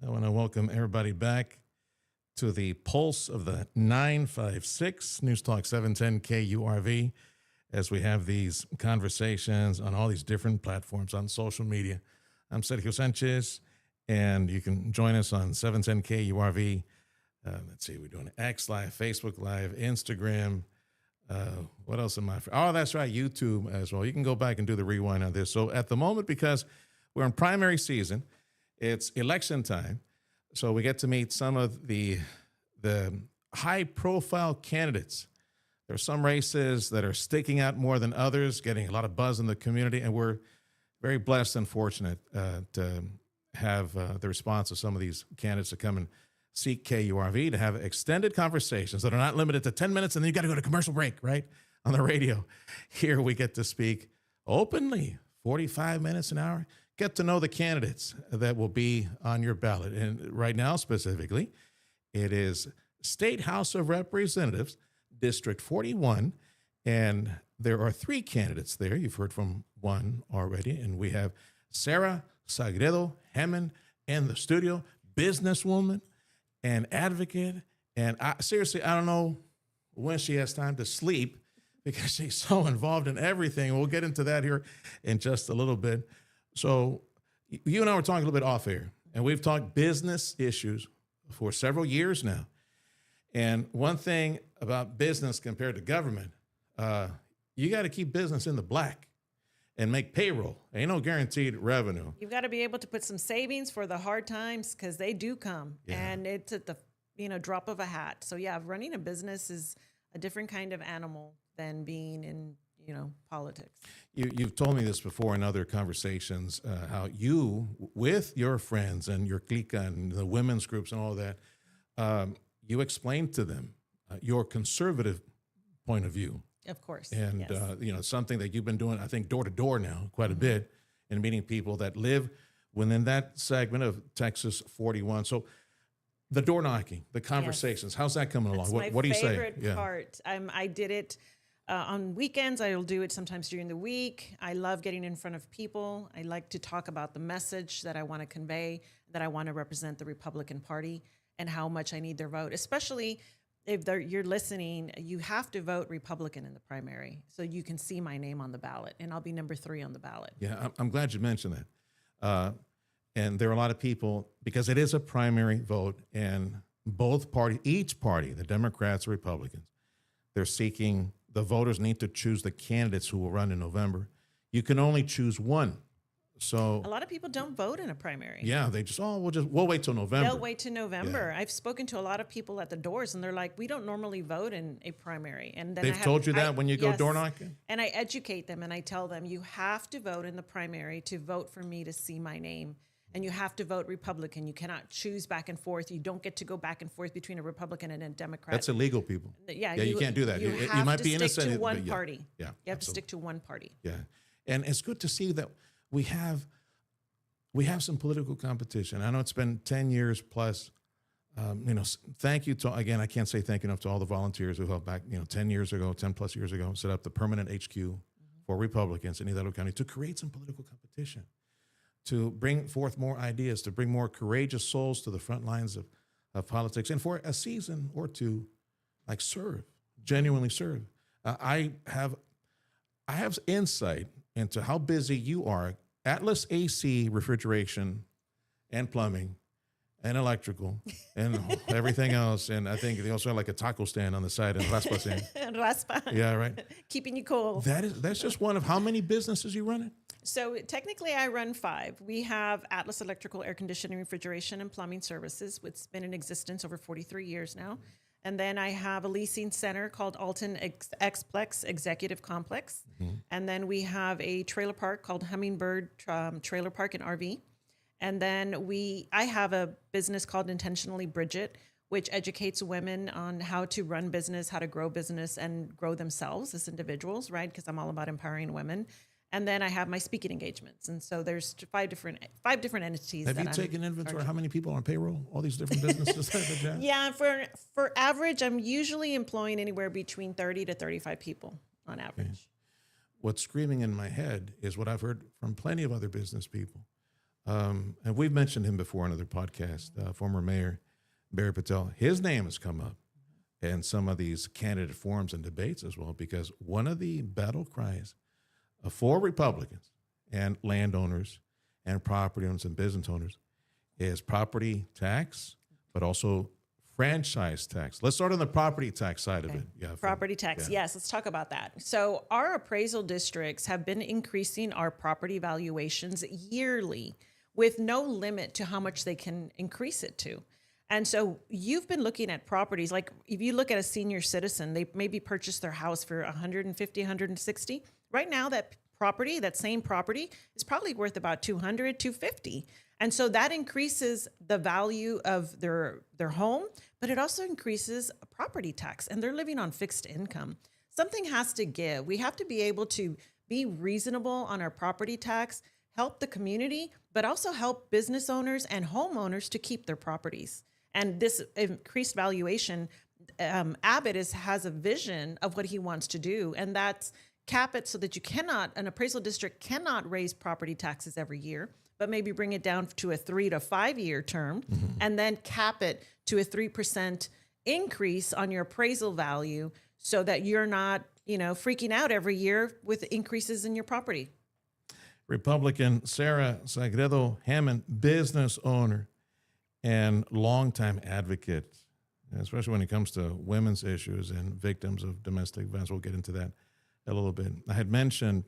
I want to welcome everybody back to the pulse of the 956 News Talk 710 KURV as we have these conversations on all these different platforms on social media. I'm Sergio Sanchez, and you can join us on 710 KURV. Let's see, we're doing X Live, Facebook Live, Instagram. What else am I? Oh, that's right, YouTube as well. You can go back and do the rewind on this. So at the moment, because we're in primary season, it's election time, so we get to meet some of the high-profile candidates. There are some races that are sticking out more than others, getting a lot of buzz in the community, and we're very blessed and fortunate to have the response of some of these candidates to come and seek KURV to have extended conversations that are not limited to 10 minutes, and then you got to go to commercial break, right, on the radio. Here we get to speak openly, 45 minutes, an hour. Get to know the candidates that will be on your ballot. And right now, specifically, it is State House of Representatives, District 41, and there are 3 candidates there. You've heard from one already, and we have Sarah Sagredo Hammond in the studio, businesswoman and advocate. And seriously, I don't know when she has time to sleep because she's so involved in everything. We'll get into that here in just a little bit. So you and I were talking a little bit off air, and we've talked business issues for several years now. And one thing about business compared to government, you got to keep business in the black and make payroll. Ain't no guaranteed revenue. You've got to be able to put some savings for the hard times because they do come, and it's at the drop of a hat. So yeah, running a business is a different kind of animal than being in politics. You've told me this before in other conversations, how you, with your friends and your clica and the women's groups and all that, you explain to them your conservative point of view. Of course. And, yes. Something that you've been doing, I think, door to door now quite a bit, and meeting people that live within that segment of Texas 41. So the door knocking, the conversations, how's that coming along? What do you say? My favorite part. I did it on weekends. I'll do it sometimes during the week. I love getting in front of people. I like to talk about the message that I want to convey, that I want to represent the Republican Party and how much I need their vote, especially if you're listening. You have to vote Republican in the primary so you can see my name on the ballot, and I'll be number 3 on the ballot. Yeah, I'm glad you mentioned that. And there are a lot of people, because it is a primary vote, and each party, the Democrats or Republicans, they're seeking. The voters need to choose the candidates who will run in November. You can only choose one. So a lot of people don't vote in a primary. Yeah, they just, we'll wait till November. They'll wait till November. Yeah. I've spoken to a lot of people at the doors, and they're like, we don't normally vote in a primary. And then they've told you that when you go door knocking? And I educate them, and I tell them, you have to vote in the primary to vote for me to see my name. And you have to vote Republican. You cannot choose back and forth. You don't get to go back and forth between a Republican and a Democrat. That's illegal, people. Yeah, you can't do that. You might be innocent. You have to stick to one party. Yeah, you have to stick to one party. Yeah, and it's good to see that we have some political competition. I know it's been 10 years plus. Thank you to, again, I can't say thank you enough to all the volunteers who helped back, 10 plus years ago, set up the permanent HQ for Republicans in Hidalgo County to create some political competition, to bring forth more ideas, to bring more courageous souls to the front lines of politics, and for a season or two, genuinely serve. I have insight into how busy you are. Atlas AC, refrigeration, and plumbing, and electrical, and everything else. And I think they also have like a taco stand on the side and raspa stand. Raspa. Yeah, right. Keeping you cool. That's just one of how many businesses you running? So technically I run 5. We have Atlas Electrical, Air Conditioning, Refrigeration, and Plumbing Services, which has been in existence over 43 years now. And then I have a leasing center called Alton Xplex Executive Complex. Mm-hmm. And then we have a trailer park called Hummingbird Trailer Park and RV. And then I have a business called Intentionally Bridget, which educates women on how to run business, how to grow business, and grow themselves as individuals, right? Because I'm all about empowering women. And then I have my speaking engagements. And so there's 5 different entities. Have you taken inventory of how many people are on payroll? All these different businesses? Yeah, for average, I'm usually employing anywhere between 30 to 35 people on average. Okay. What's screaming in my head is what I've heard from plenty of other business people. And we've mentioned him before on other podcasts, former Mayor Barry Patel. His name has come up in some of these candidate forums and debates as well, because one of the battle cries for Republicans and landowners and property owners and business owners is property tax, but also franchise tax. Let's start on the property tax side of it. Yeah, property tax. Yeah. Yes, let's talk about that. So our appraisal districts have been increasing our property valuations yearly with no limit to how much they can increase it to. And so you've been looking at properties, like if you look at a senior citizen, they maybe purchased their house for 150, 160. Right now, that same property is probably worth about 200, 250. And so that increases the value of their home, but it also increases property tax, and they're living on fixed income. Something has to give. We have to be able to be reasonable on our property tax, help the community, but also help business owners and homeowners to keep their properties. And this increased valuation, Abbott has a vision of what he wants to do, and that's cap it so that an appraisal district cannot raise property taxes every year, but maybe bring it down to a 3 to 5 year term, and then cap it to a 3% increase on your appraisal value so that you're not, freaking out every year with increases in your property. Republican Sarah Sagredo Hammond, business owner and longtime advocate, especially when it comes to women's issues and victims of domestic violence. We'll get into that a little bit. I had mentioned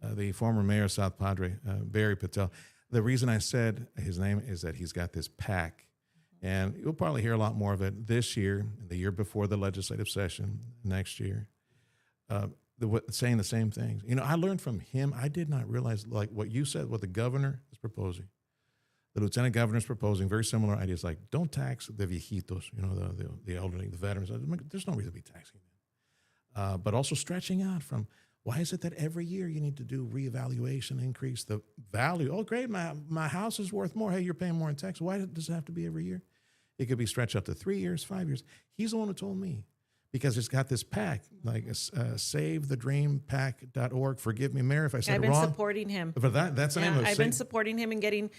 the former mayor of South Padre, Barry Patel. The reason I said his name is that he's got this PAC, and you'll probably hear a lot more of it this year, the year before the legislative session, next year, saying the same things. I learned from him. I did not realize, like what you said, what the governor is proposing. The lieutenant governor is proposing very similar ideas, like don't tax the viejitos, the elderly, the veterans. There's no reason to be taxing them. But also stretching out from, why is it that every year you need to do reevaluation, increase the value? Oh, great, my house is worth more. Hey, you're paying more in tax. Why does it have to be every year? It could be stretched up to 3 years, 5 years. He's the one who told me, because it's got this PAC, like SaveTheDreamPAC.org. Forgive me, Mayor, if I said it wrong. I've been supporting him. But that's the name of it. I've been supporting him in getting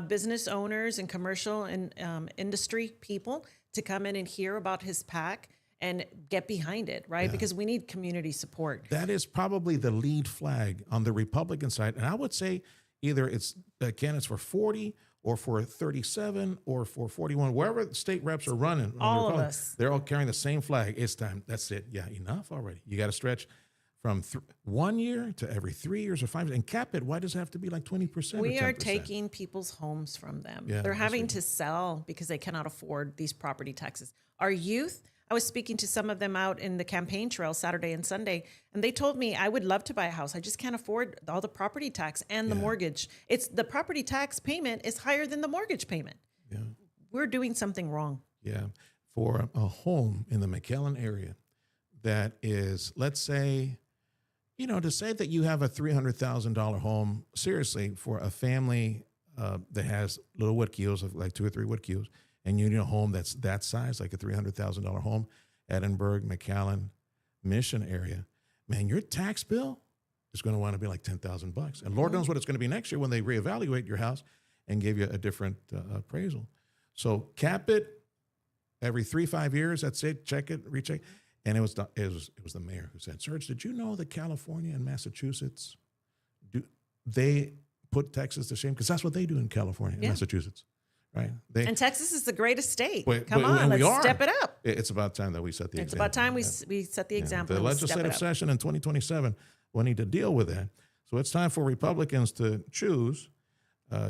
business owners and commercial and industry people to come in and hear about his PAC and get behind it, right? Yeah. Because we need community support. That is probably the lead flag on the Republican side. And I would say either it's candidates for 40 or for 37 or for 41, wherever the state reps are running. All of us. They're all carrying the same flag. It's time. That's it. Yeah, enough already. You got to stretch from 1 year to every 3 years or 5 years. And cap it. Why does it have to be like 20%? We are taking people's homes from them. Yeah, they're having to sell because they cannot afford these property taxes. Our youth, I was speaking to some of them out in the campaign trail Saturday and Sunday, and they told me, I would love to buy a house. I just can't afford all the property tax and the mortgage. It's the property tax payment is higher than the mortgage payment. Yeah. We're doing something wrong. Yeah. For a home in the McAllen area that is, let's say, to say that you have a $300,000 home, seriously, for a family that has little wood queues, like 2 or 3 wood queues, and you need a home that's that size, like a $300,000 home, Edinburgh, McAllen, Mission area, man, your tax bill is going to want to be like $10,000. And Lord knows what it's going to be next year when they reevaluate your house and give you a different appraisal. So cap it every 3-5 years. That's it. Check it, recheck. And it was the mayor who said, Serge, did you know that California and Massachusetts, they put Texas to shame? Because that's what they do in California and Massachusetts. Right. And Texas is the greatest state. Come on, let's step it up. It's about time that we set the example. It's about time we set the example. The legislative session in 2027 will need to deal with that. So it's time for Republicans to choose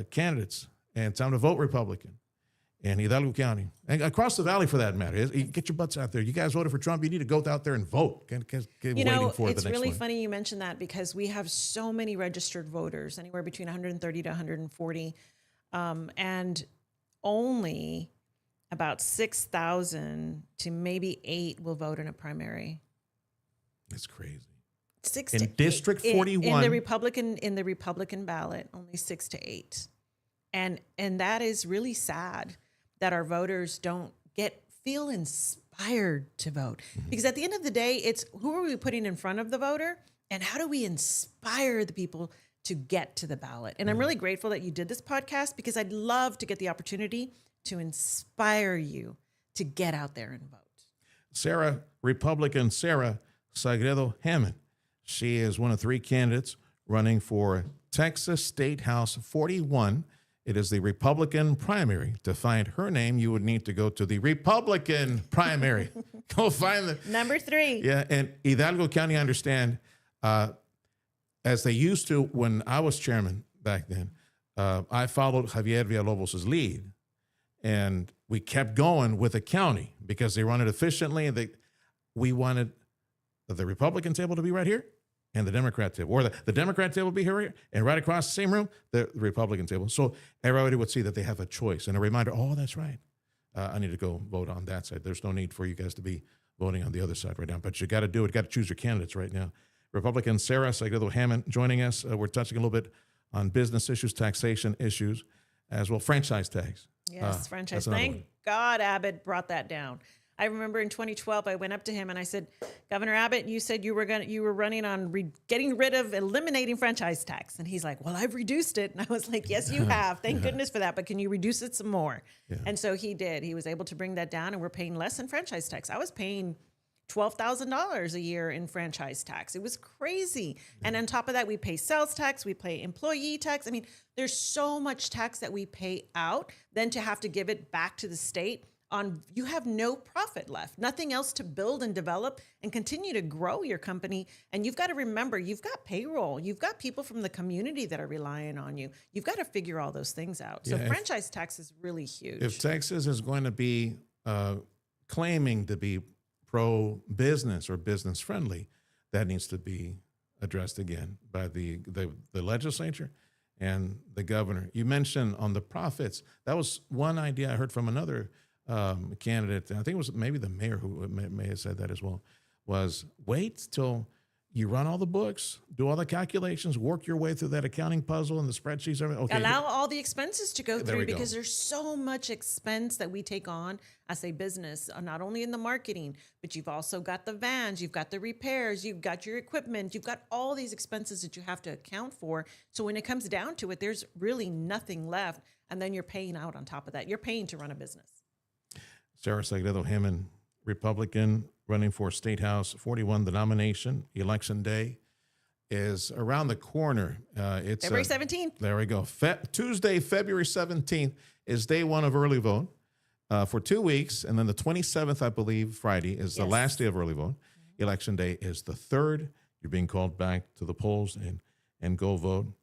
candidates, and time to vote Republican in Hidalgo County and across the valley for that matter. Get your butts out there. You guys voted for Trump. You need to go out there and vote. It's really funny you mentioned that, because we have so many registered voters, anywhere between 130 to 140, and only about 6,000 to maybe 8 will vote in a primary. That's crazy. 6 in to District 8. 41 in the Republican ballot, only 6 to 8, and that is really sad that our voters don't feel inspired to vote, because at the end of the day, it's who are we putting in front of the voter, and how do we inspire the people to get to the ballot. And I'm really grateful that you did this podcast, because I'd love to get the opportunity to inspire you to get out there and vote. Sarah, Republican Sarah Sagredo Hammond. She is one of 3 candidates running for Texas State House 41. It is the Republican primary. To find her name, you would need to go to the Republican primary. Go find the Number 3. Yeah, and Hidalgo County, I understand, as they used to when I was chairman back then, I followed Javier Villalobos' lead, and we kept going with the county because they run it efficiently, and we wanted the Republican table to be right here and the Democrat table, or the Democrat table be here, and right across the same room, the Republican table. So everybody would see that they have a choice and a reminder, oh, that's right. I need to go vote on that side. There's no need for you guys to be voting on the other side right now, but you got to do it. You got to choose your candidates right now. Republican Sarah Sagredo Hammond joining us. We're touching a little bit on business issues, taxation issues, as well, franchise tags. Yes, franchise. That's another Thank one. God Abbott brought that down. I remember in 2012, I went up to him and I said, Governor Abbott, you said you were running on getting rid of eliminating franchise tax. And he's like, well, I've reduced it. And I was like, yes, you have. Thank goodness for that. But can you reduce it some more? Yeah. And so he did. He was able to bring that down, and we're paying less in franchise tax. I was paying $12,000 a year in franchise tax. It was crazy. And on top of that, we pay sales tax, we pay employee tax. I mean, there's so much tax that we pay out, then to have to give it back to the state on, you have no profit left, nothing else to build and develop and continue to grow your company. And you've got to remember, you've got payroll, you've got people from the community that are relying on you. You've got to figure all those things out. So franchise tax is really huge. If Texas is going to be claiming to be pro-business or business-friendly, that needs to be addressed again by the legislature and the governor. You mentioned on the profits. That was one idea I heard from another candidate. I think it was maybe the mayor who may have said that as well, was wait till you run all the books, do all the calculations, work your way through that accounting puzzle and the spreadsheets. Okay. Allow all the expenses to go There we through, because go. there's so much expense that we take on as a business, not only in the marketing, but you've also got the vans, you've got the repairs, you've got your equipment, you've got all these expenses that you have to account for. So when it comes down to it, there's really nothing left. And then you're paying out on top of that. You're paying to run a business. Sarah Sagredo Hammond, Republican, running for State House 41. The nomination, election day, is around the corner. It's February 17th. There we go. Tuesday, February 17th is day one of early vote for 2 weeks. And then the 27th, I believe, Friday, is the Yes. last day of early vote. Election day is the 3rd. You're being called back to the polls and go vote.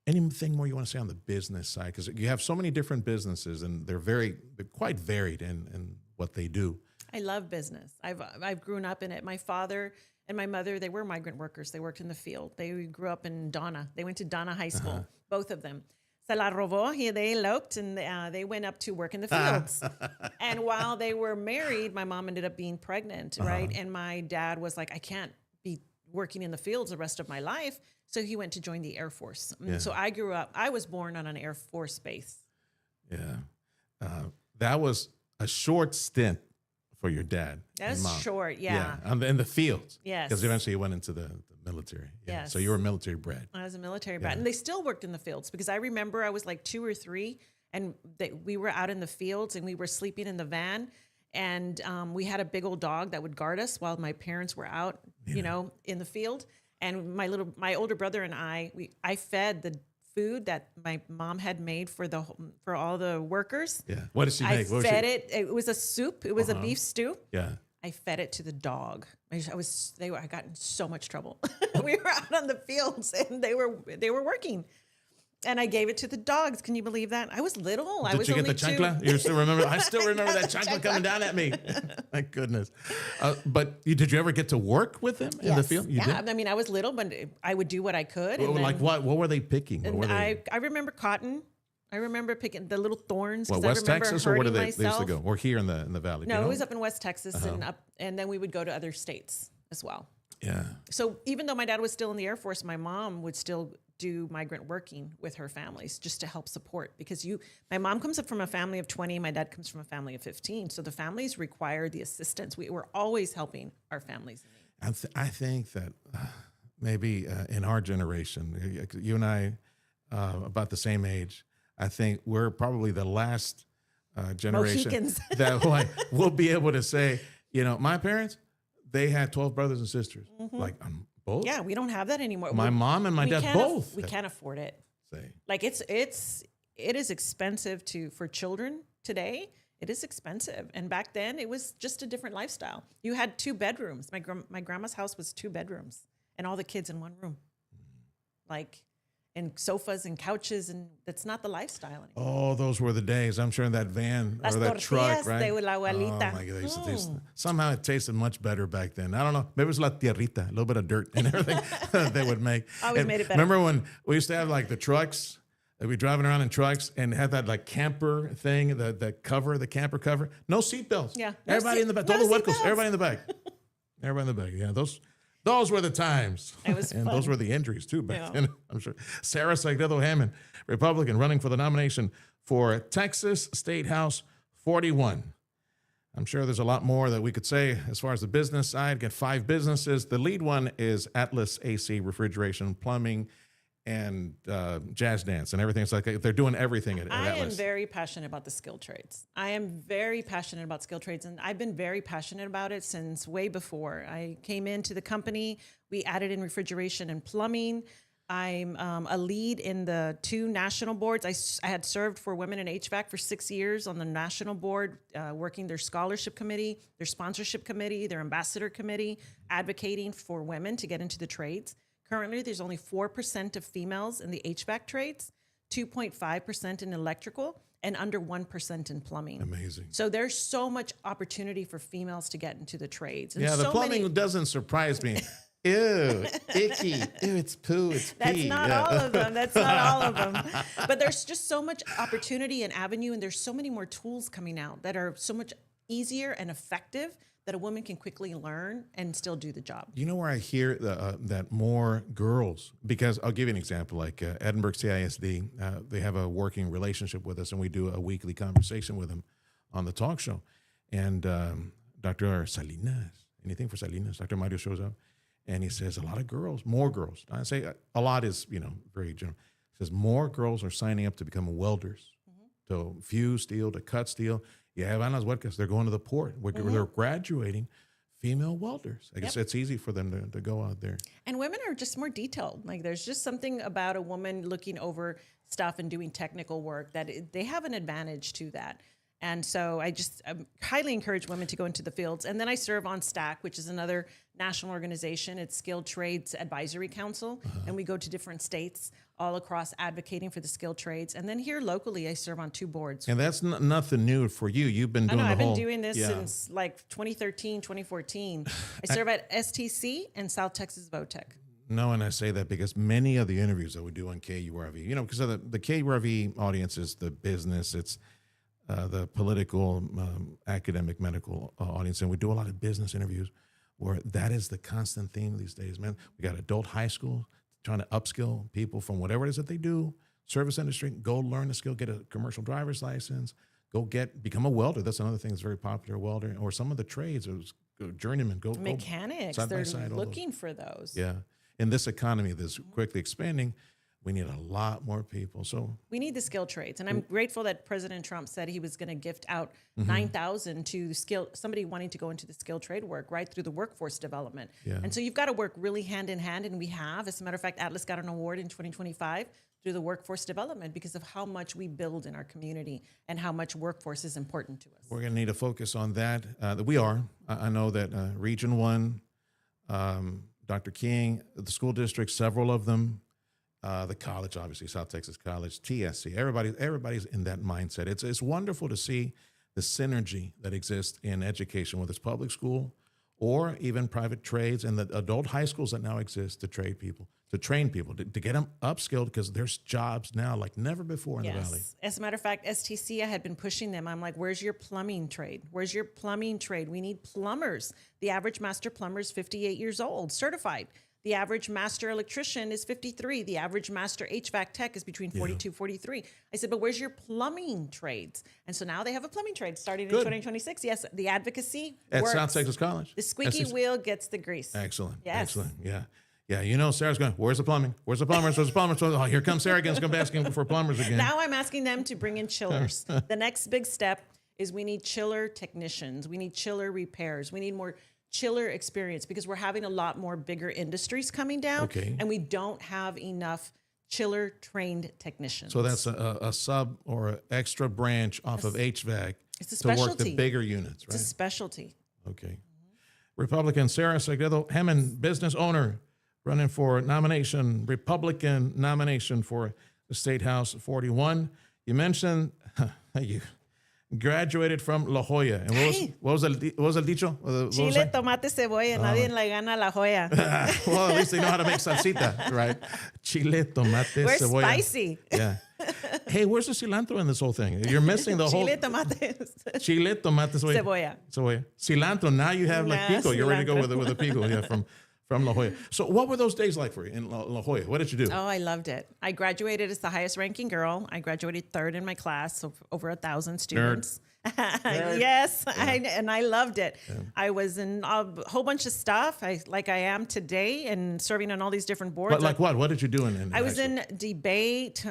Anything more you want to say on the business side? Because you have so many different businesses, and they're quite varied in what they do. I love business. I've grown up in it. My father and my mother, they were migrant workers. They worked in the field. They grew up in Donna. They went to Donna High School, both of them. Se la robó. They eloped, and they went up to work in the fields. And while they were married, my mom ended up being pregnant, right? And my dad was like, I can't be working in the fields the rest of my life. So he went to join the Air Force. Yeah. So I was born on an Air Force base. Yeah. That was a short stint for your dad. That's and mom. short, yeah. In the fields. Yes. Because eventually you went into the military. Yeah. Yes. So you were military bred. I was a military brat, and they still worked in the fields, because I remember I was like 2 or 3, and we were out in the fields and we were sleeping in the van, and we had a big old dog that would guard us while my parents were out, in the field. And my older brother and I fed the food that my mom had made for all the workers. Yeah. What did she I make? fed it. It was a soup. It was a beef stew. Yeah. I fed it to the dog. I got in so much trouble. We were out on the fields and they were working. And I gave it to the dogs. Can you believe that? I was little. Did you get the chancla? You still remember? I still remember that chancla coming down at me. My goodness. But did you ever get to work with them in the field? You Yeah. did? I mean, I was little, but I would do what I could. Well, And like then- what? What were they picking? What And were they? I remember cotton. I remember picking the little thorns. Well, 'cause West I remember Texas, or where did they used to myself. go? Or here in the valley? No, you know? it was up in West Texas and then we would go to other states as well. Yeah. So even though my dad was still in the Air Force, my mom would still do migrant working with her families just to help support, because my mom comes up from a family of 20, my dad comes from a family of 15. So the families require the assistance. We were always helping our families. I think that maybe in our generation, you and I, about the same age, I think we're probably the last generation Mohicans. that like will be able to say, my parents, they had 12 brothers and sisters. Like both. Yeah, we don't have that anymore. My mom and my dad both. We can't afford it. Say. Like it is expensive for children today. It is expensive, and back then it was just a different lifestyle. You had 2 bedrooms. My grandma's house was 2 bedrooms, and all the kids in one room, and sofas and couches, and that's not the lifestyle anymore. Oh, those were the days. I'm sure in that van or that truck, right? De la abuelita. Oh my God, they used to taste, somehow it tasted much better back then. I don't know. Maybe it was la tierrita, a little bit of dirt and everything they would make. Always made it better. Remember when we used to have like the trucks? We'd be driving around in trucks and had that like camper thing, the camper cover. No seatbelts. Yeah. Everybody in the back. Todo huecos. Everybody in the back. Everybody in the back. Yeah, those were the times. It was and fun. Those were the injuries too back then, I'm sure. Sarah Sagredo Hammond, Republican, running for the nomination for Texas State House 41. I'm sure there's a lot more that we could say as far as the business side. Get 5 businesses. The lead one is Atlas AC Refrigeration, Plumbing, and jazz dance and everything. It's like they're doing everything at I am Atlas. very passionate about the skilled trades. I am very passionate about skilled trades, and I've been very passionate about it since way before I came into the company. We added in refrigeration and plumbing. I'm a lead in the 2 national boards. I had served for Women in HVAC for 6 years on the national board, working their scholarship committee, their sponsorship committee, their ambassador committee, advocating for women to get into the trades. Currently, there's only 4% of females in the HVAC trades, 2.5% in electrical, and under 1% in plumbing. Amazing. So there's so much opportunity for females to get into the trades. And Yeah, the so plumbing doesn't surprise me. Ew, icky. Ew, it's poo, it's pee. That's not all of them. That's not all of them. But there's just so much opportunity and avenue, and there's so many more tools coming out that are so much easier and effective that a woman can quickly learn and still do the job. You know where I hear that more girls, because I'll give you an example, like Edinburgh CISD, they have a working relationship with us, and we do a weekly conversation with them on the talk show. And Dr. Salinas, anything for Salinas, Dr. Mario shows up, and he says a lot of girls, more girls. I say a lot is, very general. He says more girls are signing up to become welders, to fuse steel, to cut steel. Yeah, van las huercas. They're going to the port. They're graduating female welders. I guess it's easy for them to go out there. And women are just more detailed. Like there's just something about a woman looking over stuff and doing technical work that they have an advantage to that. And so I highly encourage women to go into the fields. And then I serve on STAC, which is another national organization. It's Skilled Trades Advisory Council. And we go to different states all across advocating for the skilled trades. And then here locally, I serve on 2 boards. And that's nothing new for you. You've been doing I've been doing this since like 2013, 2014. I serve at STC and South Texas VOTEC. No, and I say that because many of the interviews that we do on KURV, because of the KURV audience is the business, it's the political, academic, medical audience, and we do a lot of business interviews where that is the constant theme these days, man. We got adult high school trying to upskill people from whatever it is that they do, service industry, go learn the skill, get a commercial driver's license, become a welder. That's another thing that's very popular, welder, or some of the trades, journeyman, mechanics, side by they're side, looking for those. Yeah. In this economy that's quickly expanding, we need a lot more people. So we need the skilled trades. And I'm grateful that President Trump said he was going to gift out 9,000 to somebody wanting to go into the skilled trade work right through the workforce development. Yeah. And so you've got to work really hand in hand. And we have, as a matter of fact, Atlas got an award in 2025 through the workforce development because of how much we build in our community and how much workforce is important to us. We're going to need to focus on that. We are. I know that Region 1, Dr. King, the school districts, several of them, the college, obviously, South Texas College, TSC, everybody's in that mindset. It's wonderful to see the synergy that exists in education, whether it's public school or even private trades and the adult high schools that now exist to train people, to get them upskilled because there's jobs now like never before in the Valley. As a matter of fact, STC, I had been pushing them. I'm like, where's your plumbing trade? Where's your plumbing trade? We need plumbers. The average master plumber is 58 years old, certified. The average master electrician is 53. The average master HVAC tech is between 42, 43. I said, but where's your plumbing trades? And so now they have a plumbing trade starting in 2026. Yes, the advocacy at works. South Texas College. The squeaky wheel gets the grease. Excellent. Yes. Excellent. Yeah. Yeah, you know, Sarah's going, where's the plumbing? Where's the plumbers? Where's the plumbers? Oh, here comes Sarah again. She's going to be asking for plumbers again. Now I'm asking them to bring in chillers. The next big step is we need chiller technicians. We need chiller repairs. We need more chiller experience because we're having a lot more bigger industries coming down. Okay. And we don't have enough chiller trained technicians. So that's a sub or an extra branch off of HVAC It's a to work the specialty. bigger units, right? It's a specialty. Okay. Republican Sarah Sagredo, Hammond, business owner, running for nomination, Republican nomination for the State House 41. You mentioned you graduated from La Jolla. And what was el dicho? What was Chile, that? tomate, cebolla, nadie le gana la joya. Well, at least they know how to make salsita, right? Chile, tomate, We're cebolla. spicy. Yeah. Hey, where's the cilantro in this whole thing? You're missing the whole Chile, tomate, Chile, tomate, cebolla. cebolla. Cilantro. Now you have like Nah, pico. You're ready to go cilantro. with a pico. Yeah, from La Jolla. So what were those days like for you in La Jolla? What did you do? Oh, I loved it. I graduated as the highest ranking girl. I graduated third in my class of over 1,000 students. Yes, and I loved it. Yeah. I was in a whole bunch of stuff, like I am today, and serving on all these different boards. But like what? What did you do in I was in debate.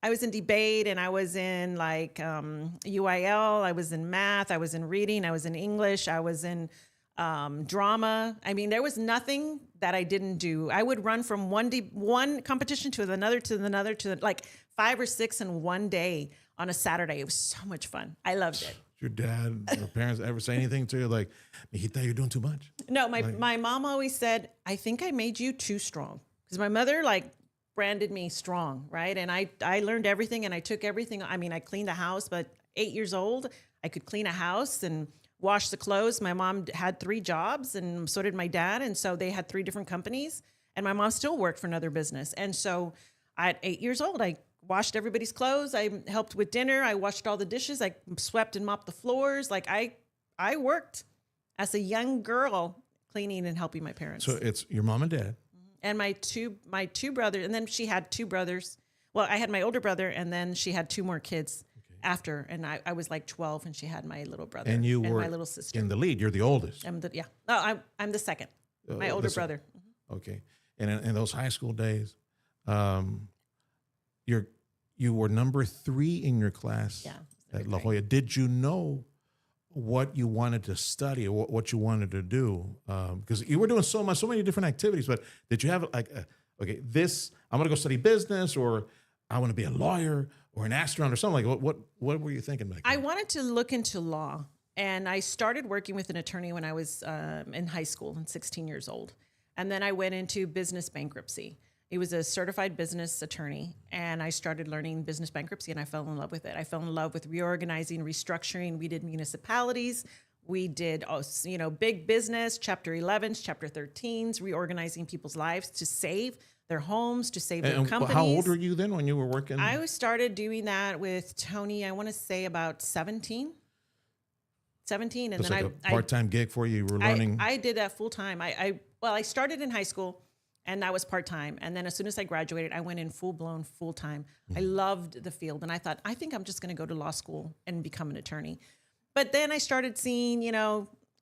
I was in debate, and I was in like UIL. I was in math. I was in reading. I was in English. I was in drama. I mean, there was nothing that I didn't do. I would run from one competition to another, like 5 or 6 in one day on a Saturday. It was so much fun. I loved it. Your dad, your parents ever say anything to you like, "Mijita, you're doing too much"? No, my mom always said, "I think I made you too strong," because my mother like branded me strong, right? And I learned everything, and I took everything. I mean, I cleaned the house, but 8 years old, I could clean a house and wash the clothes. My mom had 3 jobs, and so did my dad, and so they had 3 different companies. And my mom still worked for another business, and so at 8 years old, I washed everybody's clothes. I helped with dinner. I washed all the dishes. I swept and mopped the floors. Like I worked as a young girl cleaning and helping my parents. So it's your mom and dad. And my two brothers. And then she had 2 brothers. Well, I had my older brother, and then she had 2 more kids after. And I was like 12, and she had my little brother and you were my little sister. in the lead. You're the oldest. No, I'm the second. My older brother. Okay. And in those high school days, you were number 3 in your class at La Jolla. Did you know what you wanted to study or what you wanted to do? Because you were doing so many different activities, but did you have like, I'm going to go study business, or I want to be a lawyer or an astronaut or something like that? What were you thinking back then? I wanted to look into law, and I started working with an attorney when I was in high school and 16 years old. And then I went into business bankruptcy. He was a certified business attorney, and I started learning business bankruptcy, and I fell in love with it. I fell in love with reorganizing, restructuring. We did municipalities. We did, big business, Chapter 11s, Chapter 13s, reorganizing people's lives to save their homes, to save their companies. How old were you then when you were working? I started doing that with Tony, I want to say about 17. And then like a part-time gig for you. You were learning. I did that full time. I started in high school, and that was part-time. And then as soon as I graduated, I went in full-blown, full-time. I loved the field. And I thought, I think I'm just going to go to law school and become an attorney. But then I started seeing,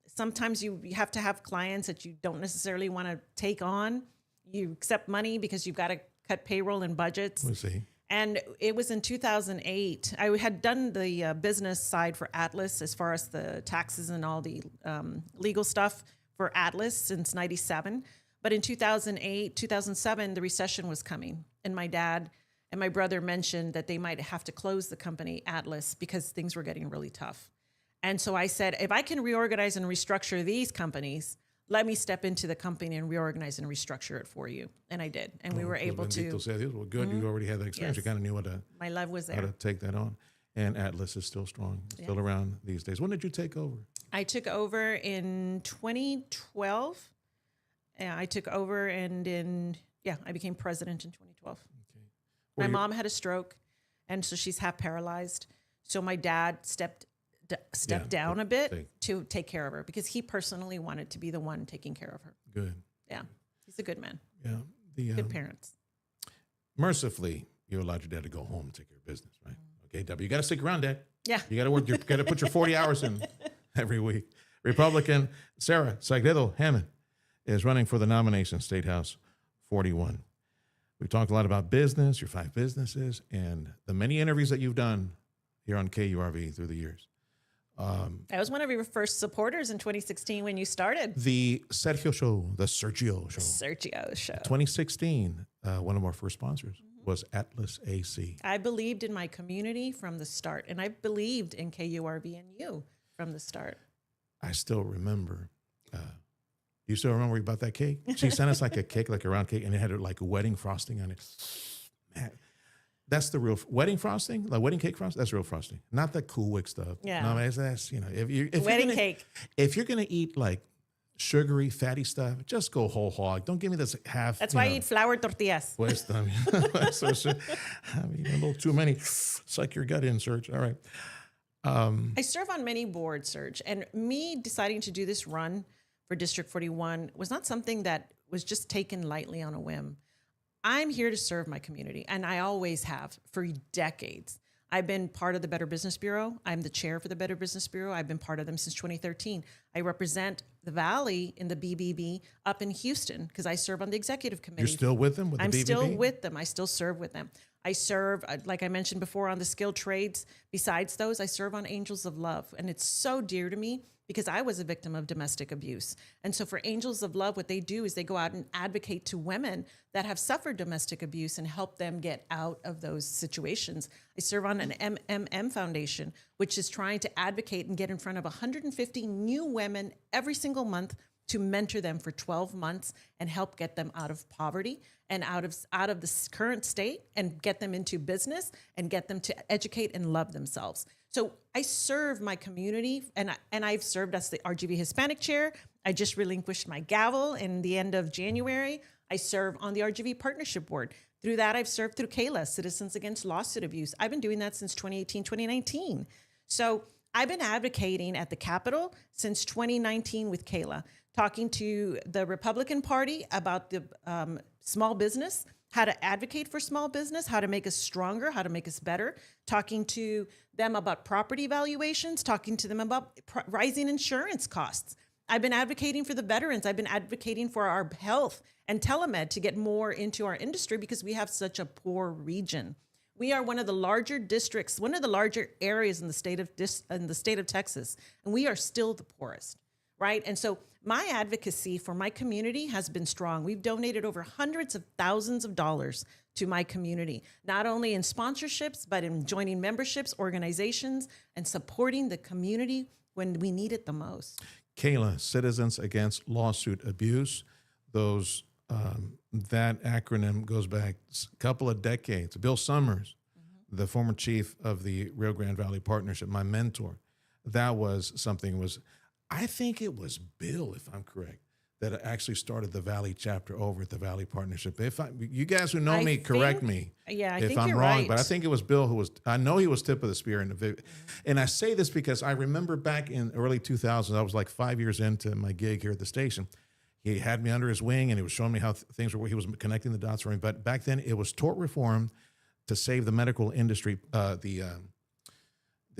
sometimes you have to have clients that you don't necessarily want to take on. You accept money because you've got to cut payroll and budgets. We'll see. And it was in 2008. I had done the business side for Atlas as far as the taxes and all the legal stuff for Atlas since 97. But in 2008, 2007, the recession was coming. And my dad and my brother mentioned that they might have to close the company Atlas because things were getting really tough. And so I said, if I can reorganize and restructure these companies, let me step into the company and reorganize and restructure it for you. And I did. And we were able to. Well, good. You already had that experience. Yes. You kind of knew my love was there. How to take that on. And Atlas is still strong, still around these days. When did you take over? I took over in 2012. Yeah, I took over, and I became president in 2012. Okay. My mom had a stroke, and so she's half paralyzed. So my dad stepped down a bit to take care of her because he personally wanted to be the one taking care of her. Good. Yeah, he's a good man. Yeah, good parents. Mercifully, you allowed your dad to go home and take care of business, right? Okay, W, you got to stick around, Dad. Yeah, you got to work. You got to put your 40 hours in every week. Republican Sarah Sagredo Hammond is running for the nomination, State House 41. We've talked a lot about business, your 5 businesses, and the many interviews that you've done here on KURV through the years. I was one of your first supporters in 2016 when you started. The Sergio Show, the Sergio Show. Sergio Show. 2016, one of our first sponsors was Atlas AC. I believed in my community from the start, and I believed in KURV and you from the start. I still remember. You still remember about that cake? She sent us like a cake, like a round cake, and it had like a wedding frosting on it. Man, that's the real wedding frosting, like wedding cake frosting. That's real frosting, not the Cool Whip stuff. Yeah, no, that's if wedding you're gonna, cake. If you're gonna eat like sugary, fatty stuff, just go whole hog. Don't give me this half. That's why I eat flour tortillas. Pues, I mean, a little too many. Suck your gut in, Serge. All right. I serve on many boards, Serge, and me deciding to do this run for District 41 was not something that was just taken lightly on a whim. I'm here to serve my community, and I always have for decades. I've been part of the Better Business Bureau. I'm the chair for the Better Business Bureau. I've been part of them since 2013. I represent the Valley in the BBB up in Houston because I serve on the executive committee. You're still with them? I'm still with them. I still serve with them. I serve, like I mentioned before, on the skilled trades. Besides those, I serve on Angels of Love. And it's so dear to me because I was a victim of domestic abuse. And so for Angels of Love, what they do is they go out and advocate to women that have suffered domestic abuse and help them get out of those situations. I serve on an MMM Foundation, which is trying to advocate and get in front of 150 new women every single month to mentor them for 12 months and help get them out of poverty and out of this current state and get them into business and get them to educate and love themselves. So I serve my community, and I've served as the RGV Hispanic Chair. I just relinquished my gavel in the end of January. I serve on the RGV Partnership Board. Through that, I've served through CALA, Citizens Against Lawsuit Abuse. I've been doing that since 2018, 2019. So I've been advocating at the Capitol since 2019 with CALA, talking to the Republican Party about the small business, how to advocate for small business, how to make us stronger, how to make us better, talking to them about property valuations, talking to them about rising insurance costs. I've been advocating for the veterans. I've been advocating for our health and telemed to get more into our industry because we have such a poor region. We are one of the larger districts, one of the larger areas in the state of Texas, and we are still the poorest, right? And so my advocacy for my community has been strong. We've donated over hundreds of thousands of dollars to my community, not only in sponsorships, but in joining memberships, organizations, and supporting the community when we need it the most. CALA, Citizens Against Lawsuit Abuse. That acronym goes back a couple of decades. Bill Summers, the former chief of the Rio Grande Valley Partnership, my mentor, that was something I think it was Bill, if I'm correct, that actually started the Valley chapter over at the Valley Partnership. You guys who know me, correct me if I'm wrong, right. But I think it was Bill I know he was tip of the spear. And I say this because I remember back in early 2000s, I was like 5 years into my gig here at the station. He had me under his wing and he was showing me how things were, he was connecting the dots for me. But back then it was tort reform to save the medical industry, the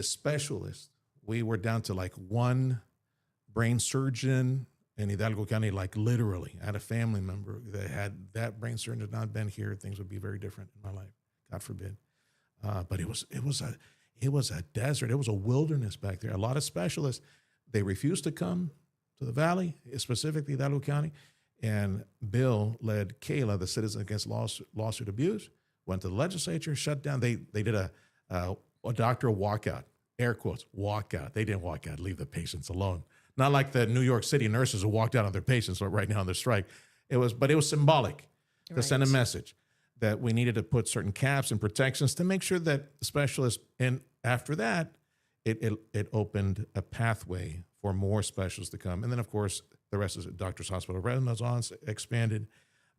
specialists. We were down to like one brain surgeon in Hidalgo County, like literally. I had a family member that had that brain surgeon had not been here, things would be very different in my life, God forbid. But it was a desert. It was a wilderness back there. A lot of specialists, they refused to come to the Valley, specifically Hidalgo County. And Bill led CALA, the Citizens Against Lawsuit Abuse, went to the legislature, shut down. They did a doctor walkout, air quotes, walkout. They didn't walk out, leave the patients alone. Not like the New York City nurses who walked out on their patients right now on their strike. But it was symbolic to send a message that we needed to put certain caps and protections to make sure that specialists, and after that, it opened a pathway for more specialists to come. And then, of course, the rest is Doctors Hospital Renaissance expanded,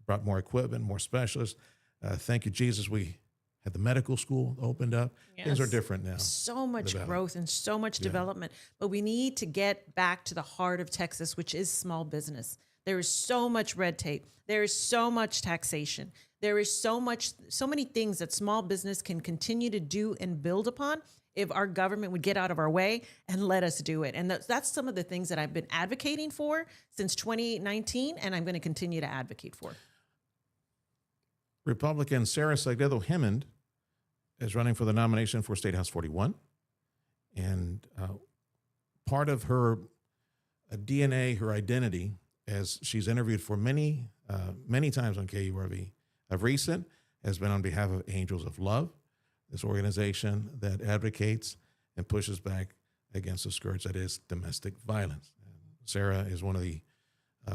brought more equipment, more specialists. Thank you, Jesus. We had the medical school opened up. Yes. Things are different now. So much growth and so much development. But we need to get back to the heart of Texas, which is small business. There is so much red tape. There is so much taxation. There is so many things that small business can continue to do and build upon if our government would get out of our way and let us do it. And that's some of the things that I've been advocating for since 2019, and I'm going to continue to advocate for. Republican Sarah Sagredo Hammond is running for the nomination for State House 41. And part of her DNA, her identity, as she's interviewed for many times on KURV of recent, has been on behalf of Angels of Love, this organization that advocates and pushes back against the scourge that is domestic violence. And Sarah is one of the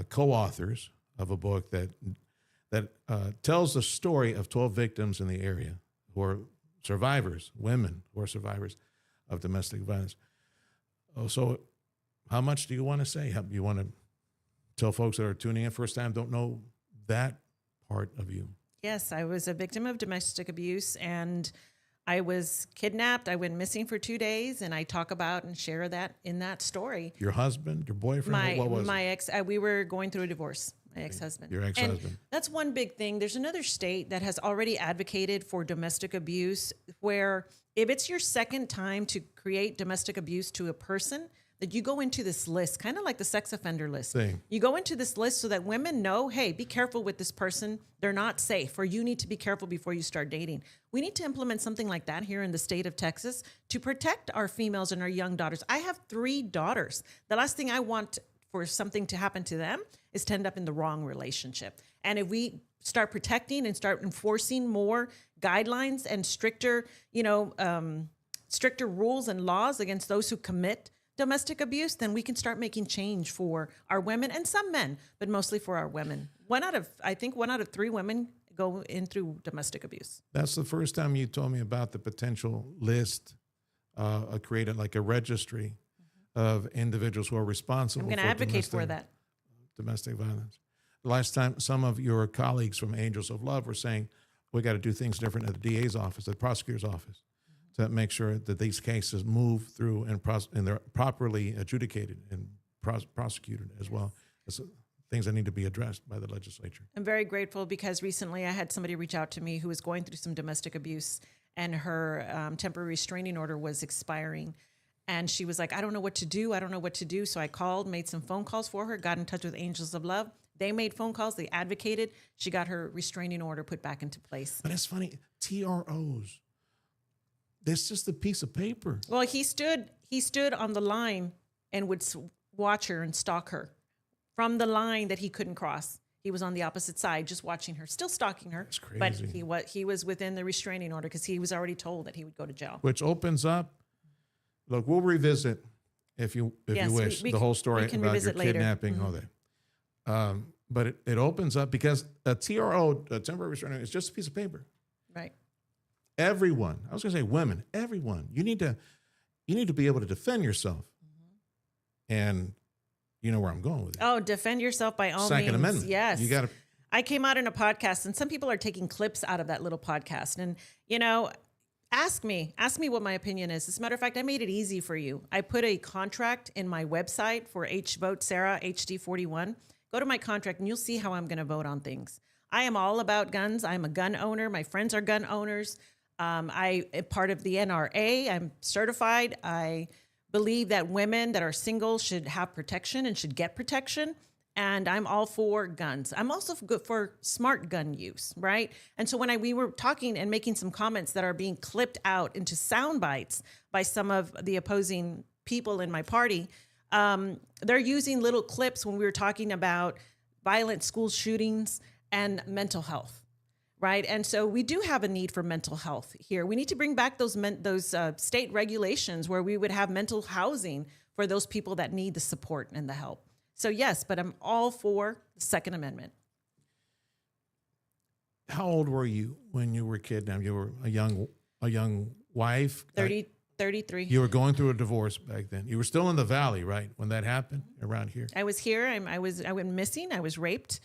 co-authors of a book that tells the story of 12 victims in the area who are survivors, women who are survivors of domestic violence. Oh, so how much do you want to say? You want to tell folks that are tuning in first time, don't know that part of you? Yes, I was a victim of domestic abuse, and I was kidnapped. I went missing for 2 days, and I talk about and share that in that story. Your husband, your boyfriend, what was my it? ex? We were going through a divorce. My ex-husband. Your ex-husband. And that's one big thing. There's another state that has already advocated for domestic abuse, where if it's your second time to create domestic abuse to a person, that you go into this list, kind of like the sex offender list. Same. You go into this list so that women know, hey, be careful with this person. They're not safe, or you need to be careful before you start dating. We need to implement something like that here in the state of Texas to protect our females and our young daughters. I have 3 daughters. The last thing I want for something to happen to them is to end up in the wrong relationship. And if we start protecting and start enforcing more guidelines and stricter, stricter rules and laws against those who commit domestic abuse, then we can start making change for our women and some men, but mostly for our women. I think one out of 3 women go in through domestic abuse. That's the first time you told me about the potential list, created like a registry of individuals who are responsible. I'm going to advocate for that. Domestic violence. Last time, some of your colleagues from Angels of Love were saying, we got to do things different at the DA's office, the prosecutor's office, to make sure that these cases move through and they're properly adjudicated and prosecuted as well. It's things that need to be addressed by the legislature. I'm very grateful because recently I had somebody reach out to me who was going through some domestic abuse, and her temporary restraining order was expiring. And she was like, I don't know what to do. I don't know what to do. So I called, made some phone calls for her, got in touch with Angels of Love. They made phone calls. They advocated. She got her restraining order put back into place. But it's funny, TROs, that's just a piece of paper. Well, he stood on the line and would watch her and stalk her from the line that he couldn't cross. He was on the opposite side, just watching her, still stalking her. That's crazy. But he was within the restraining order because he was already told that he would go to jail. Which opens up, look, we'll revisit, if you wish, the whole story about your kidnapping and all that. But it opens up because a TRO, a temporary restraining order, is just a piece of paper. Right. Everyone, I was going to say women, everyone, you need to be able to defend yourself. And you know where I'm going with it. Oh, defend yourself by all means. Second Amendment. Yes. You got to. I came out in a podcast, and some people are taking clips out of that little podcast. And, ask me what my opinion is. As a matter of fact, I made it easy for you. I put a contract in my website for Vote Sarah HD41. Go to my contract and you'll see how I'm going to vote on things. I am all about guns. I'm a gun owner. My friends are gun owners. I am part of the NRA. I'm certified. I believe that women that are single should have protection and should get protection. And I'm all for guns. I'm also good for smart gun use, right? And so when we were talking and making some comments that are being clipped out into sound bites by some of the opposing people in my party, they're using little clips when we were talking about violent school shootings and mental health, right? And so we do have a need for mental health here. We need to bring back those state regulations where we would have mental housing for those people that need the support and the help. So yes, but I'm all for the Second Amendment. How old were you when you were kidnapped? You were a young wife? 33. You were going through a divorce back then. You were still in the Valley, right, when that happened around here? I was here. I went missing. I was raped,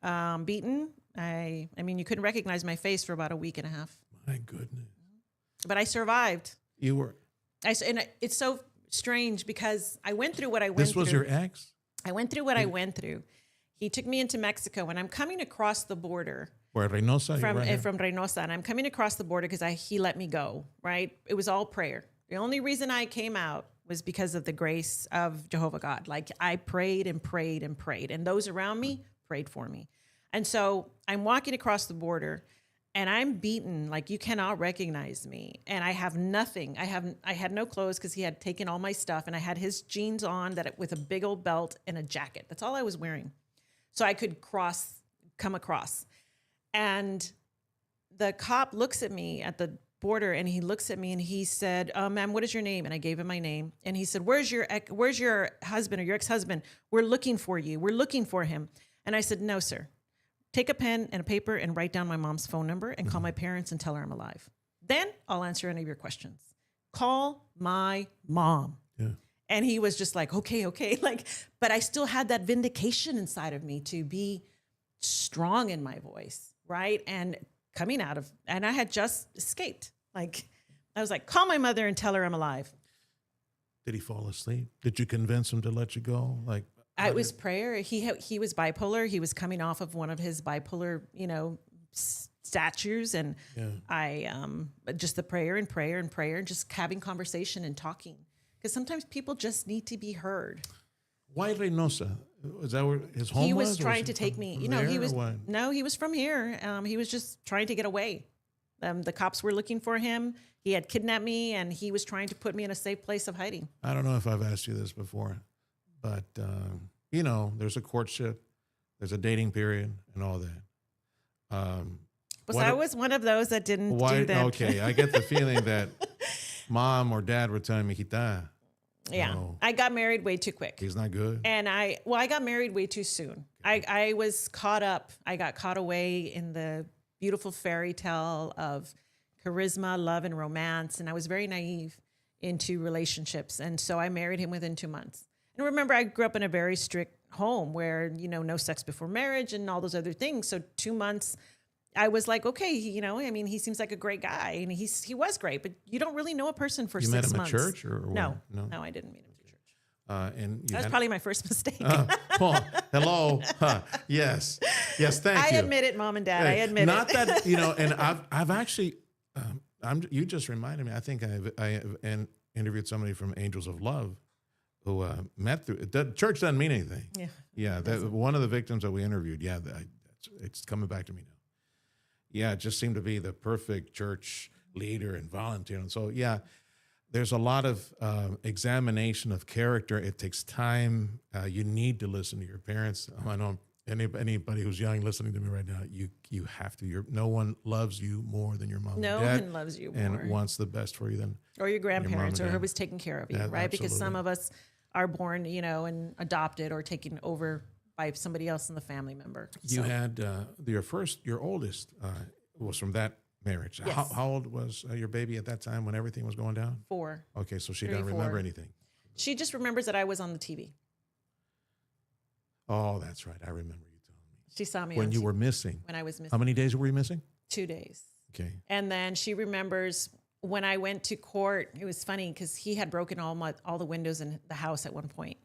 beaten. I mean, you couldn't recognize my face for about a week and a half. My goodness. But I survived. You were. And it's so strange because I went through what I went through. This was your ex? I went through what I went through. He took me into Mexico, and I'm coming across the border. Where, Reynosa? From Reynosa, and I'm coming across the border because he let me go, right? It was all prayer. The only reason I came out was because of the grace of Jehovah God. Like, I prayed and prayed and prayed, and those around me prayed for me. And so I'm walking across the border. and I'm beaten, like you cannot recognize me. And I have nothing. I had no clothes because he had taken all my stuff, and I had his jeans on with a big old belt and a jacket. That's all I was wearing. So I could come across. And the cop looks at me at the border, and he looks at me and he said, ma'am, what is your name? And I gave him my name. And he said, where's your husband or your ex-husband? We're looking for you. We're looking for him. And I said, no, sir. Take a pen and a paper and write down my mom's phone number and call my parents and tell her I'm alive. Then I'll answer any of your questions. Call my mom. Yeah. And he was just like, okay. Like, but I still had that vindication inside of me to be strong in my voice, right? And and I had just escaped. Like, I was like, call my mother and tell her I'm alive. Did he fall asleep? Did you convince him to let you go? Like, It was prayer. He was bipolar. He was coming off of one of his bipolar, statures, and I just the prayer and just having conversation and talking, because sometimes people just need to be heard. Why Reynosa? Is that where his home was? He was trying to take me. He was from here. He was just trying to get away. The cops were looking for him. He had kidnapped me, and he was trying to put me in a safe place of hiding. I don't know if I've asked you this before, but there's a courtship, there's a dating period, and all that. I was one of those that didn't do that. Okay, I get the feeling that mom or dad were telling me, Hita. Yeah, I got married way too quick. He's not good. And I got married way too soon. I was caught up. I got caught away in the beautiful fairy tale of charisma, love, and romance. And I was very naive into relationships. And so I married him within 2 months. And remember, I grew up in a very strict home where, no sex before marriage and all those other things. So 2 months, I was like, okay, he seems like a great guy, and he was great, but you don't really know a person for 6 months. You met him at church or no, I didn't meet him at church. And that was probably my first mistake. Hello. Yes, thank you. I admit it, Mom and Dad. I admit not it. Not that, and I've actually, you just reminded me, I think I interviewed somebody from Angels of Love who met through, church doesn't mean anything. Yeah. One of the victims that we interviewed, it's coming back to me now. Yeah, it just seemed to be the perfect church leader and volunteer. And so, there's a lot of examination of character. It takes time. You need to listen to your parents. I know anybody who's young listening to me right now, you have to. No one loves you more than your mom and dad. No one loves you more. And wants the best for you than or your grandparents or whoever's taking care of you, right? Absolutely. Because some of us are born, and adopted or taken over by somebody else in the family member. You had your oldest was from that marriage. Yes. How old was your baby at that time when everything was going down? 4. Okay, so she 3, doesn't remember 4. anything. She just remembers that I was on the TV. Oh, that's right. I remember you telling me. She saw me when you were missing. When I was missing. How many days were you missing? 2 days. Okay. And then she remembers when I went to court. It was funny because he had broken all the windows in the house at one point.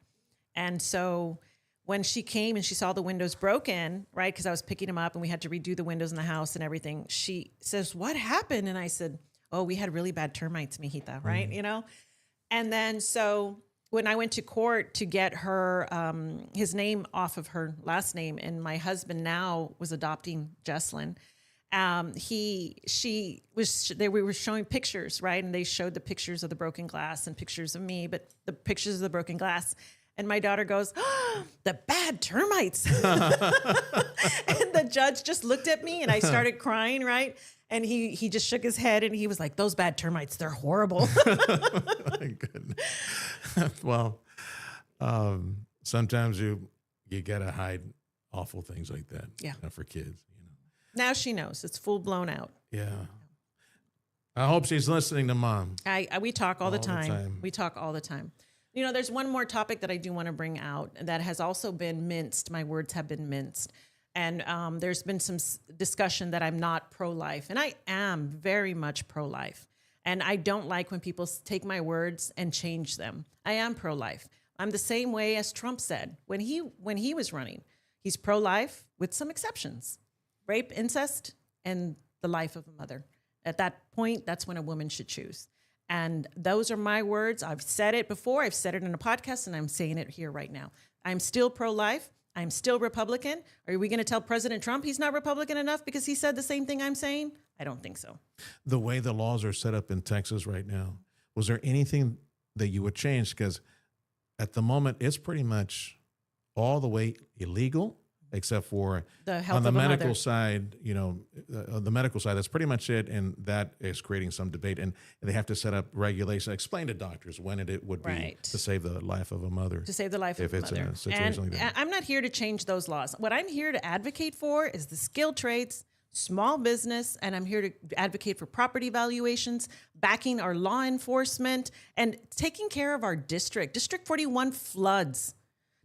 And so when she came and she saw the windows broken, right, because I was picking him up and we had to redo the windows in the house and everything, she says, what happened? And I said, oh, we had really bad termites, mijita, right? And then so when I went to court to get her his name off of her last name, and my husband now was adopting Jesslyn, we were showing pictures, right? And they showed the pictures of the broken glass and pictures of me, but the pictures of the broken glass. And my daughter goes, oh, the bad termites. And the judge just looked at me and I started crying, right? And he just shook his head and he was like, those bad termites, they're horrible. My goodness. Well, sometimes you got to hide awful things like that for kids. Now she knows. It's full blown out. Yeah. I hope she's listening to Mom. We talk all the time. We talk all the time. There's one more topic that I do want to bring out that has also been minced. My words have been minced. And there's been some discussion that I'm not pro-life. And I am very much pro-life. And I don't like when people take my words and change them. I am pro-life. I'm the same way as Trump said when he was running. He's pro-life with some exceptions. Rape, incest, and the life of a mother. At that point, that's when a woman should choose. And those are my words. I've said it before. I've said it in a podcast, and I'm saying it here right now. I'm still pro-life. I'm still Republican. Are we going to tell President Trump he's not Republican enough because he said the same thing I'm saying? I don't think so. The way the laws are set up in Texas right now, was there anything that you would change? Because at the moment, it's pretty much all the way illegal, except for The health on the of a medical mother. side. On the medical side, that's pretty much it, and that is creating some debate. And they have to set up regulation, explain to doctors when it would be Right. to save the life of a mother. To save the life If of a it's in mother. a situation like that. I'm not here to change those laws. What I'm here to advocate for is the skilled trades, small business, and I'm here to advocate for property valuations, backing our law enforcement, and taking care of our district. District 41 floods.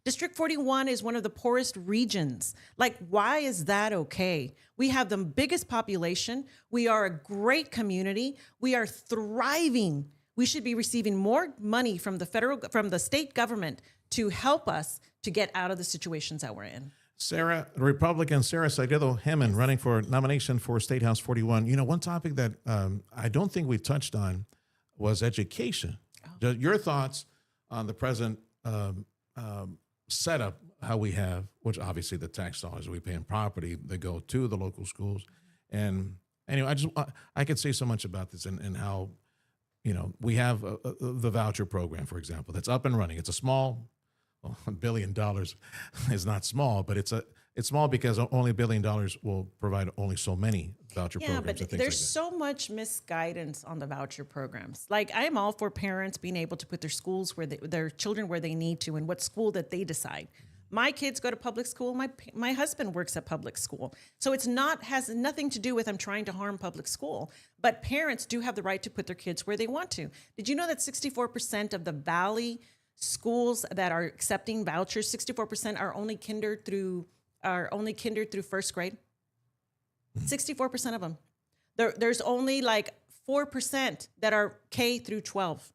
District 41 is one of the poorest regions. Like, why is that okay? We have the biggest population. We are a great community. We are thriving. We should be receiving more money from the state government to help us to get out of the situations that we're in. Republican Sarah Sagredo Hammond running for nomination for State House 41. One topic that I don't think we touched on was education. Your thoughts on the present setup, how we have, which obviously the tax dollars we pay in property, they go to the local schools. And anyway, I could say so much about this and how, we have the voucher program, for example, that's up and running. It's a small, $1 billion is not small, but it's small because only $1 billion will provide only so many voucher programs. But and things there's like that. so much misguidance on the voucher programs. Like, I'm all for parents being able to put their schools their children where they need to, and what school that they decide. My kids go to public school. My husband works at public school. So has nothing to do with I'm trying to harm public school. But parents do have the right to put their kids where they want to. Did you know that 64% of the Valley schools that are accepting vouchers, 64% are only kinder through first grade? 64% of them. There's only like 4% that are K through 12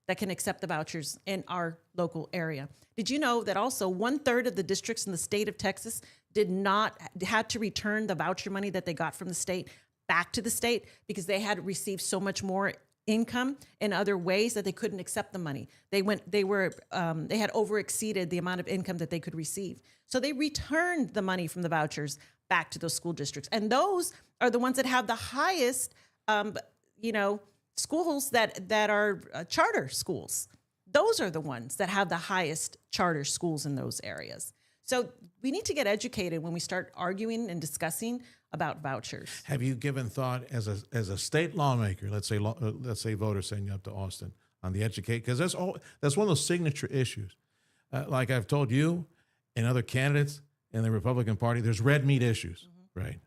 that can accept the vouchers in our local area. Did you know that also 1/3 of the districts in the state of Texas had to return the voucher money that they got from the state back to the state because they had received so much more income in other ways that they couldn't accept the money. They had overexceeded the amount of income that they could receive. So they returned the money from the vouchers back to those school districts. And those are the ones that have the highest, schools that are charter schools. Those are the ones that have the highest charter schools in those areas. So we need to get educated when we start arguing and discussing about vouchers. Have you given thought as a state lawmaker, let's say voters sending you up to Austin on the educate, because that's one of those signature issues. Like I've told you and other candidates in the Republican Party, there's red meat issues, right?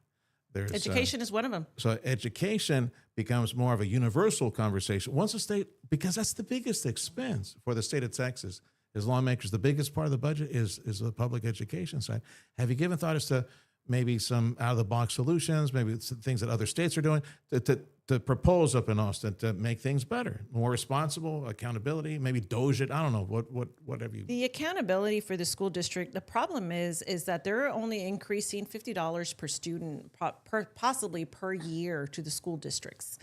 There's Education is one of them. So education becomes more of a universal conversation. Once a state, because that's the biggest expense for the state of Texas, as lawmakers, the biggest part of the budget is the public education side. Have you given thought as to maybe some out-of-the-box solutions, maybe some things that other states are doing to propose up in Austin to make things better, more responsible, accountability, maybe doge it? I don't know, whatever you... The accountability for the school district, the problem is that they're only increasing $50 per student, possibly per year to the school districts.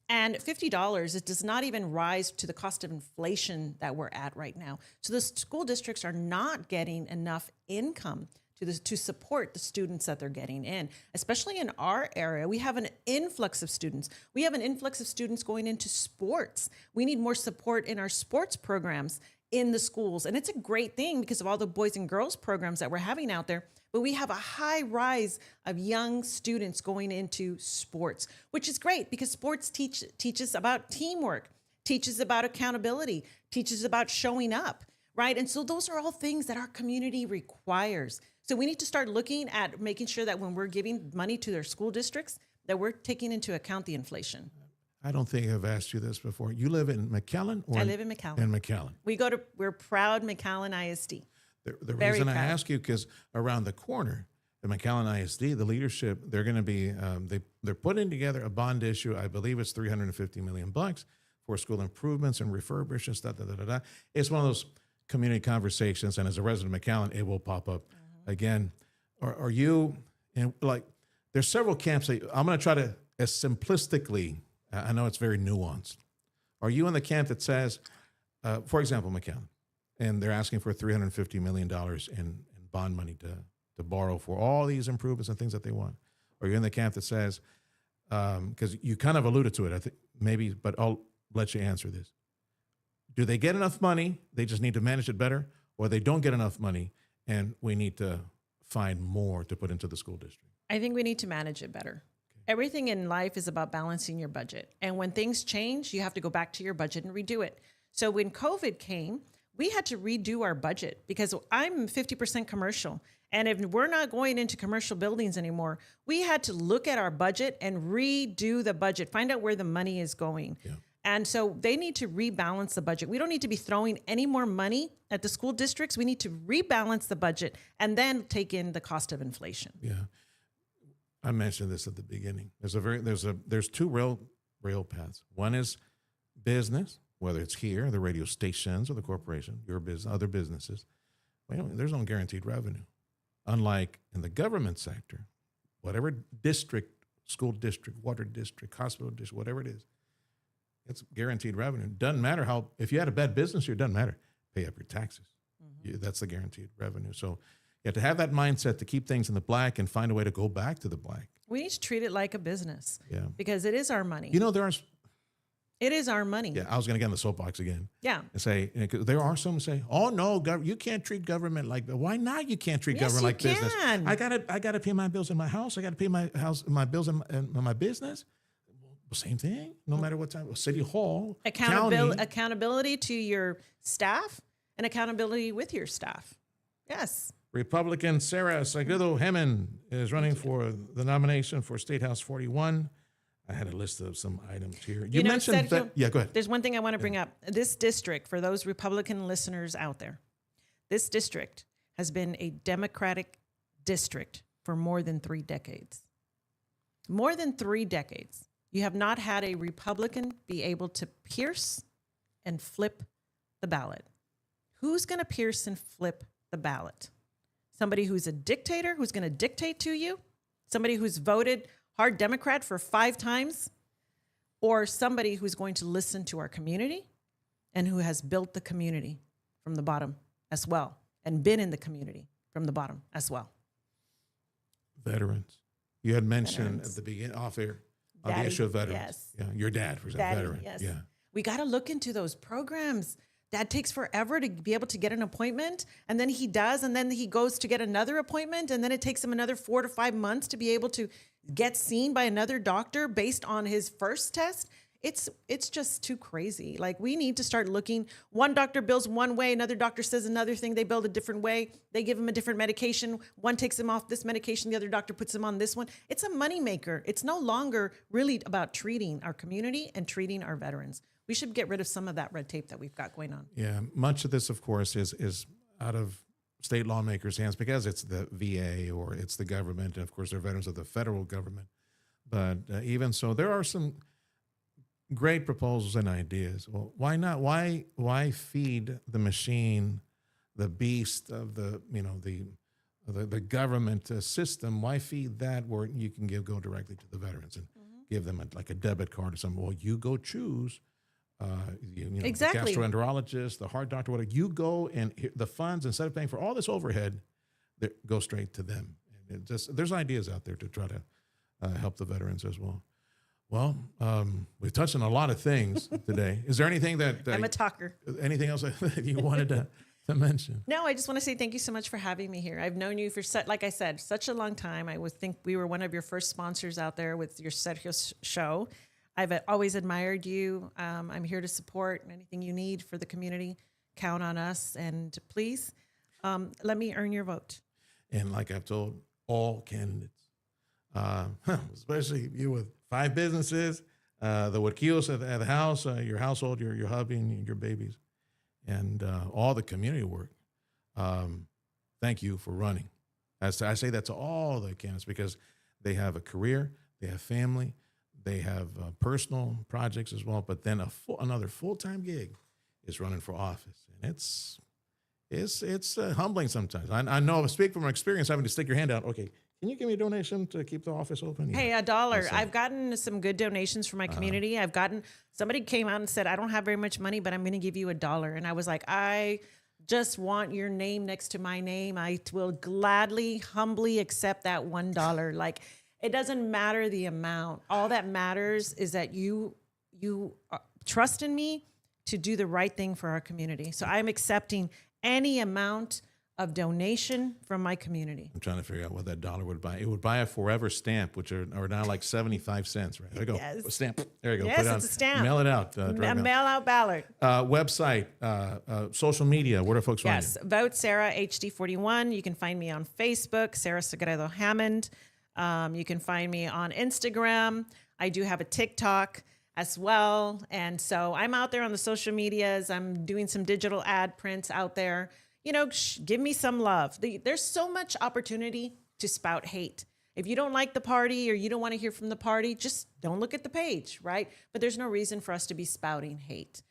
And $50, it does not even rise to the cost of inflation that we're at right now. So the school districts are not getting enough income to support the students that they're getting in. Especially in our area, we have an influx of students. We have an influx of students going into sports. We need more support in our sports programs in the schools. And it's a great thing because of all the boys and girls programs that we're having out there. But we have a high rise of young students going into sports, which is great because sports teaches about teamwork, teaches about accountability, teaches about showing up, right? And so those are all things that our community requires. So we need to start looking at making sure that when we're giving money to their school districts, that we're taking into account the inflation. I don't think I've asked you this before. You live in McAllen? I live in McAllen. In McAllen. We're proud McAllen ISD. The Very reason I proud. ask you, because around the corner, the McAllen ISD, the leadership, they're going to be, they're putting together a bond issue. I believe it's $350 million for school improvements and refurbishments. It's one of those community conversations, and as a resident of McAllen, it will pop up again. Are you, and like, there's several camps. I'm going to try to, as simplistically, I know it's very nuanced. Are you in the camp that says, for example, McAllen, and they're asking for $350 million in bond money to borrow for all these improvements and things that they want. Or you're in the camp that says, because you kind of alluded to it, I think maybe, but I'll let you answer this. Do they get enough money? They just need to manage it better, or they don't get enough money and we need to find more to put into the school district? I think we need to manage it better. Everything in life is about balancing your budget. And when things change, you have to go back to your budget and redo it. So when COVID came, we had to redo our budget because I'm 50% commercial. And if we're not going into commercial buildings anymore, we had to look at our budget and redo the budget, find out where the money is going. Yeah. And so they need to rebalance the budget. We don't need to be throwing any more money at the school districts. We need to rebalance the budget and then take in the cost of inflation. Yeah. I mentioned this at the beginning. There's two rail paths. One is business, whether it's here, the radio stations, or the corporation, your business, other businesses. Well, there's no guaranteed revenue. Unlike in the government sector, whatever district, school district, water district, hospital district, whatever it is, it's guaranteed revenue. Doesn't matter how, if you had a bad business, it doesn't matter. Pay up your taxes. Mm-hmm. That's the guaranteed revenue. So you have to have that mindset to keep things in the black and find a way to go back to the black. We need to treat it like a business. Yeah. Because it is our money. It is our money. Yeah, I was going to get on the soapbox again. Yeah. And say, there are some who say, oh, no, you can't treat government like that. Why not? You can't treat government like business. I gotta pay my bills in my house. I got to pay my bills in my business. Same thing, no matter what time. City Hall, accountability to your staff and accountability with your staff. Yes. Republican Sarah Sagredo Hammond is running for the nomination for State House 41. I had a list of some items here. You mentioned Sergio, yeah, go ahead. There's one thing I want to bring up. This district, for those Republican listeners out there, this district has been a Democratic district for more than 3 decades. More than 3 decades. You have not had a Republican be able to pierce and flip the ballot. Who's going to pierce and flip the ballot? Somebody who's a dictator, who's going to dictate to you? Somebody who's voted hard Democrat for 5 times? Or somebody who's going to listen to our community and who has built the community from the bottom as well and been in the community from the bottom as well? Veterans. You had mentioned at the beginning, off air, the issue of veterans. Yes. Yeah, your dad, for example, veteran. Yes. Yeah. We got to look into those programs. Dad takes forever to be able to get an appointment, and then he does, and then he goes to get another appointment, and then it takes him another 4 to 5 months to be able to get seen by another doctor based on his first test. It's just too crazy. Like, we need to start looking. One doctor bills one way, another doctor says another thing. They bill a different way. They give him a different medication. One takes him off this medication. The other doctor puts him on this one. It's a moneymaker. It's no longer really about treating our community and treating our veterans. We should get rid of some of that red tape that we've got going on. Yeah, much of this, of course, is out of state lawmakers' hands because it's the VA or it's the government, and of course they're veterans of the federal government. But even so, there are some great proposals and ideas. Well, why not? Why feed the machine, the beast of the government system? Why feed that where you can go directly to the veterans and give them like a debit card or something? Well, you go choose. Exactly. The gastroenterologist, the heart doctor, whatever. You go and the funds, instead of paying for all this overhead, go straight to them. And there's ideas out there to try to help the veterans as well. Well, we've touched on a lot of things today. Is there anything that I'm a talker? Anything else that you wanted to mention? No, I just want to say thank you so much for having me here. I've known you for like I said, such a long time. I would think we were one of your first sponsors out there with your Sergio show. I've always admired you. I'm here to support anything you need for the community. Count on us, and please let me earn your vote. And like I've told all candidates, especially you with 5 businesses, the Huerquillos at the house, your household, your hubby, and your babies, and all the community work. Thank you for running. I say that to all the candidates because they have a career, they have family, they have personal projects as well. But then another full-time gig is running for office, and it's humbling sometimes. I know. I speak from experience, having to stick your hand out. Okay. Can you give me a donation to keep the office open? Hey, $1. I've gotten some good donations from my community. Somebody came out and said, I don't have very much money, but I'm going to give you $1. And I was like, I just want your name next to my name, I will gladly, humbly accept that $1. Like, it doesn't matter the amount. All that matters is that you trust in me to do the right thing for our community. So I'm accepting any amount of donation from my community. I'm trying to figure out what that dollar would buy. It would buy a forever stamp, which are now like 75 cents, right? There you go. Yes. A stamp. There you go. Yes, Put it it's a stamp. Mail it out. A mail-out ballot. Website, social media. Where do folks find Yes, you? Vote Sarah HD41. You can find me on Facebook, Sarah Sagredo Hammond. You can find me on Instagram. I do have a TikTok as well. And so I'm out there on the social medias. I'm doing some digital ad prints out there. You know, give me some love. There's so much opportunity to spout hate. If you don't like the party or you don't want to hear from the party, just don't look at the page, right? But there's no reason for us to be spouting hate.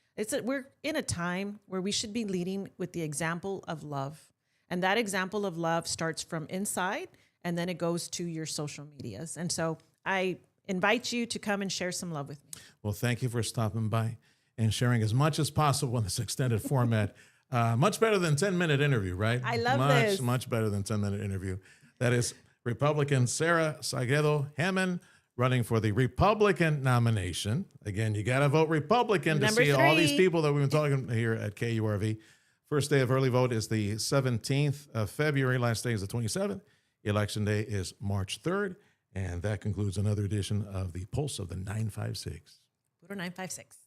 We're in a time where we should be leading with the example of love. And that example of love starts from inside, and then it goes to your social medias. And so I invite you to come and share some love with me. Well, thank you for stopping by and sharing as much as possible in this extended format. Much better than 10-minute interview, right? I love this. Much better than 10-minute interview. That is Republican Sarah Sagredo Hammond running for the Republican nomination. Again, you got to vote Republican to see all these people that we've been talking here at KURV. First day of early vote is the 17th of February. Last day is the 27th. Election day is March 3rd. And that concludes another edition of the Pulse of the 956. Puro 956.